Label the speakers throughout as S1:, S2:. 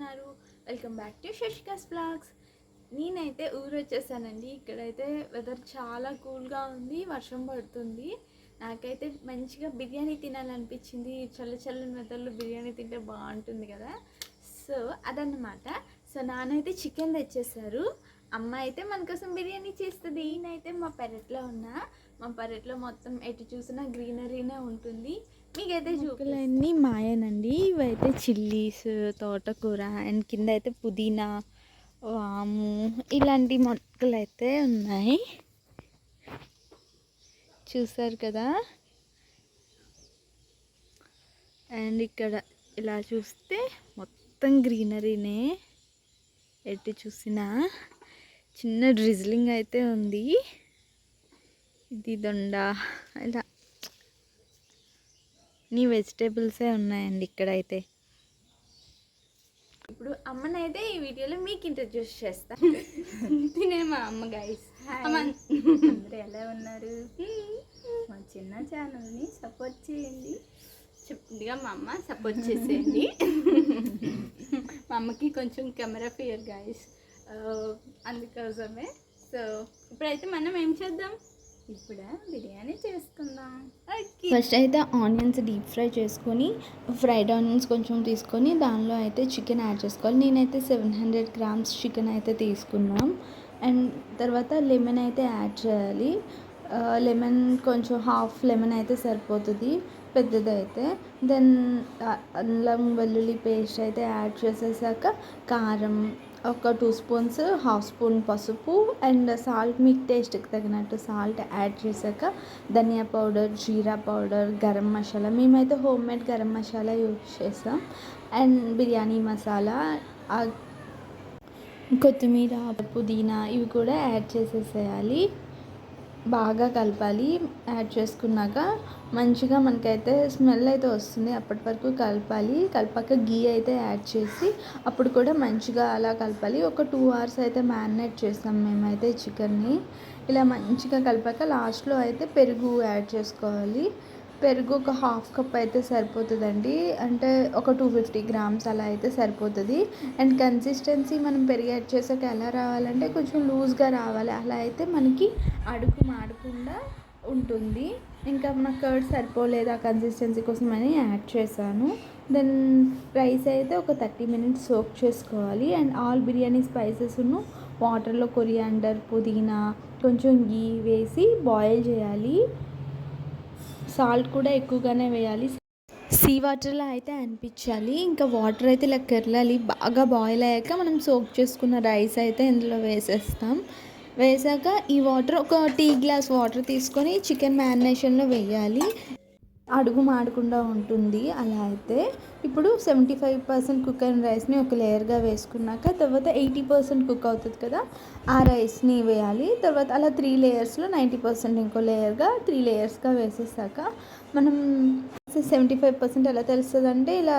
S1: ఉన్నారు? Welcome back to Shashika's blogs. నేనైతే ఊరు వచ్చేసానండి. ఇక్కడైతే వెదర్ చాలా కూల్గా ఉంది, వర్షం పడుతుంది. నాకైతే మంచిగా బిర్యానీ తినాలనిపించింది. చల్లని వెదర్లో బిర్యానీ తింటే బాగుంటుంది కదా. సో అదన్నమాట. సో నానైతే చికెన్ తెచ్చేసారు. అమ్మ అయితే మన కోసం బిర్యానీ చేస్తుంది. నేనైతే మా పెరట్లో ఉన్నా. మా పెరట్లో మొత్తం ఎటు చూసినా గ్రీనరీనే ఉంటుంది. మీకైతే మొక్కలన్నీ మాయనండి. ఇవైతే చిల్లీస్, తోటకూర అండ్ కింద అయితే పుదీనా, వాము ఇలాంటి మొక్కలు అయితే ఉన్నాయి. చూసారు కదా. అండ్ ఇక్కడ ఇలా చూస్తే మొత్తం గ్రీనరీనే, ఎటు చూసినా. చిన్న డ్రిజ్లింగ్ అయితే ఉంది. ఇది దొండ, ఇలా నీ వెజిటేబుల్సే ఉన్నాయండి ఇక్కడైతే. ఇప్పుడు అమ్మనైతే ఈ వీడియోలో మీకు ఇంట్రడ్యూస్ చేస్తా. తినే మా అమ్మ గైస్.
S2: అందరూ ఎలా ఉన్నారు? మా చిన్న ఛానల్ని సపోర్ట్ చేయండి.
S1: చెప్పిందిగా మా అమ్మ, సపోర్ట్ చేసేయండి. మా అమ్మకి కొంచెం కెమెరా ఫియర్ గైస్, అందుకోసమే. సో ఇప్పుడైతే మనం ఏం చేద్దాం?
S2: ఇప్పుడు బిర్యానీ చేసుకుందాం.
S1: ఫస్ట్ అయితే ఆనియన్స్ డీప్ ఫ్రై చేసుకొని, ఫ్రైడ్ ఆనియన్స్ కొంచెం తీసుకొని దానిలో అయితే చికెన్ యాడ్ చేసుకోవాలి. నేనైతే 700 grams చికెన్ అయితే తీసుకున్నాం. అండ్ తర్వాత లెమన్ అయితే యాడ్ చేయాలి. లెమన్ కొంచెం హాఫ్ లెమన్ అయితే సరిపోతుంది పెద్దదైతే. దెన్ అల్లం వెల్లుల్లి పేస్ట్ అయితే యాడ్ చేసేసాక కారం ఒక 2 spoons, హాఫ్ స్పూన్ పసుపు అండ్ సాల్ట్, మీకు టేస్ట్కి తగినట్టు సాల్ట్ యాడ్ చేశాక ధనియా పౌడర్, జీరా పౌడర్, గరం మసాలా, మేమైతే home made garam masala use చేస్తాం. అండ్ బిర్యానీ మసాలా, కొత్తిమీర, పుదీనా ఇవి కూడా యాడ్ చేసేసేయాలి. బాగా కలపాలి. యాడ్ చేసుకున్నాక మంచిగా మనకైతే స్మెల్ అయితే వస్తుంది. అప్పటి వరకు కలపాలి. కలిపాక గీ అయితే యాడ్ చేసి అప్పుడు కూడా మంచిగా అలా కలపాలి. ఒక 2 hours అయితే మ్యారినేట్ చేస్తాం మేమైతే చికెన్ని. ఇలా మంచిగా కలిపాక లాస్ట్లో అయితే పెరుగు యాడ్ చేసుకోవాలి. పెరుగు ఒక హాఫ్ కప్ అయితే సరిపోతుందండి. అంటే ఒక 250 grams అలా అయితే సరిపోతుంది. అండ్ కన్సిస్టెన్సీ మనం పెరుగు యాడ్ చేసాక ఎలా రావాలంటే కొంచెం లూజ్గా రావాలి. అలా అయితే మనకి అడుగు మాడకుండా ఉంటుంది. ఇంకా నాకు కర్డ్ సరిపోలేదు, ఆ కన్సిస్టెన్సీ కోసం అని యాడ్ చేశాను. దెన్ రైస్ అయితే ఒక 30 minutes సోక్ చేసుకోవాలి. అండ్ ఆల్ బిర్యానీ స్పైసెస్ను వాటర్లో కొరియాండర్, పుదీనా, కొంచెం గీ వేసి బాయిల్ చేయాలి. సాల్ట్ కూడా ఎక్కువగానే వేయాలి. సీ వాటర్లో అయితే అనిపించాలి. ఇంకా వాటర్ అయితే ఇలా కెరలాలి. బాగా బాయిల్ అయ్యాక మనం సోక్ చేసుకున్న రైస్ అయితే ఇందులో వేసేస్తాం. వేసాక ఈ వాటర్ ఒక టీ గ్లాస్ వాటర్ తీసుకొని చికెన్ మ్యారినేషన్లో వేయాలి. అడుగు మాడకుండా ఉంటుంది. అలా అయితే ఇప్పుడు 75% కుక్ అయిన రైస్ని ఒక లేయర్గా వేసుకున్నాక తర్వాత 80% కుక్ అవుతుంది కదా, ఆ రైస్ని వేయాలి. తర్వాత అలా 3 layers-లో 90% ఇంకో లేయర్గా 3 layers-గా వేసేసాక మనం 75% ఎలా తెలుస్తుంది అంటే ఇలా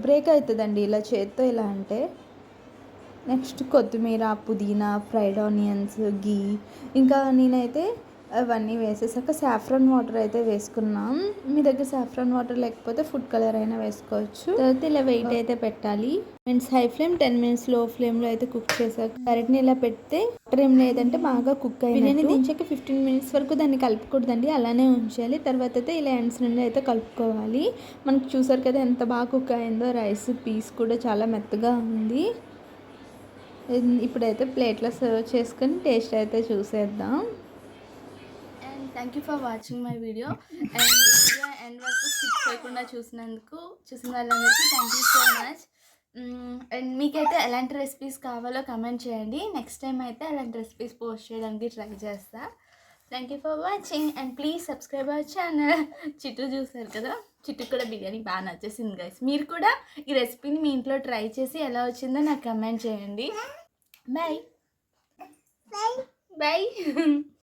S1: బ్రేక్ అవుతుందండి, ఇలా చేత్తో ఇలా అంటే. నెక్స్ట్ కొత్తిమీర, పుదీనా, ఫ్రైడ్ ఆనియన్స్, గీ, ఇంకా నేనైతే అవన్నీ వేసేసాక సాఫ్రాన్ వాటర్ అయితే వేసుకున్నాం. మీ దగ్గర సాఫ్రాన్ వాటర్ లేకపోతే ఫుడ్ కలర్ అయినా వేసుకోవచ్చు. తర్వాత ఇలా వెయిట్ అయితే పెట్టాలి. మీన్స్ హై ఫ్లేమ్ 10 minutes, లో ఫ్లేమ్లో అయితే కుక్ చేసాక కరెక్ట్ని ఇలా పెడితే వాటర్ ఏం లేదంటే బాగా కుక్ అయ్యి బిర్యానీ దించాక 15 minutes వరకు దాన్ని కలుపుకూడదండి, అలానే ఉంచాలి. తర్వాత అయితే ఇలా ఎండ్స్ నుండి అయితే కలుపుకోవాలి. మనకు చూసారు కదా ఎంత బాగా కుక్ అయిందో. రైస్ పీస్ కూడా చాలా మెత్తగా ఉంది. ఇప్పుడైతే ప్లేట్లో సర్వ్ చేసుకొని టేస్ట్ అయితే చూసేద్దాం. And thank you for watching my video. And video end వరకు స్కిప్ చేయకుండా చూసిన వాళ్ళందరికీ thank you so much. And మీకైతే ఎలాంటి రెసిపీస్ కావాలో కమెంట్ చేయండి. నెక్స్ట్ టైం అయితే అలాంటి రెసిపీస్ పోస్ట్ చేయడానికి ట్రై చేస్తా. Thank you for watching and please subscribe our channel. చిట్టు చూసారు కదా, చిట్టు కూడా బిర్యానీ బాగా నచ్చేసింది గైస్. మీరు కూడా ఈ రెసిపీని మీ ఇంట్లో ట్రై చేసి ఎలా వచ్చిందో నాకు కమెంట్ చేయండి. Bye bye.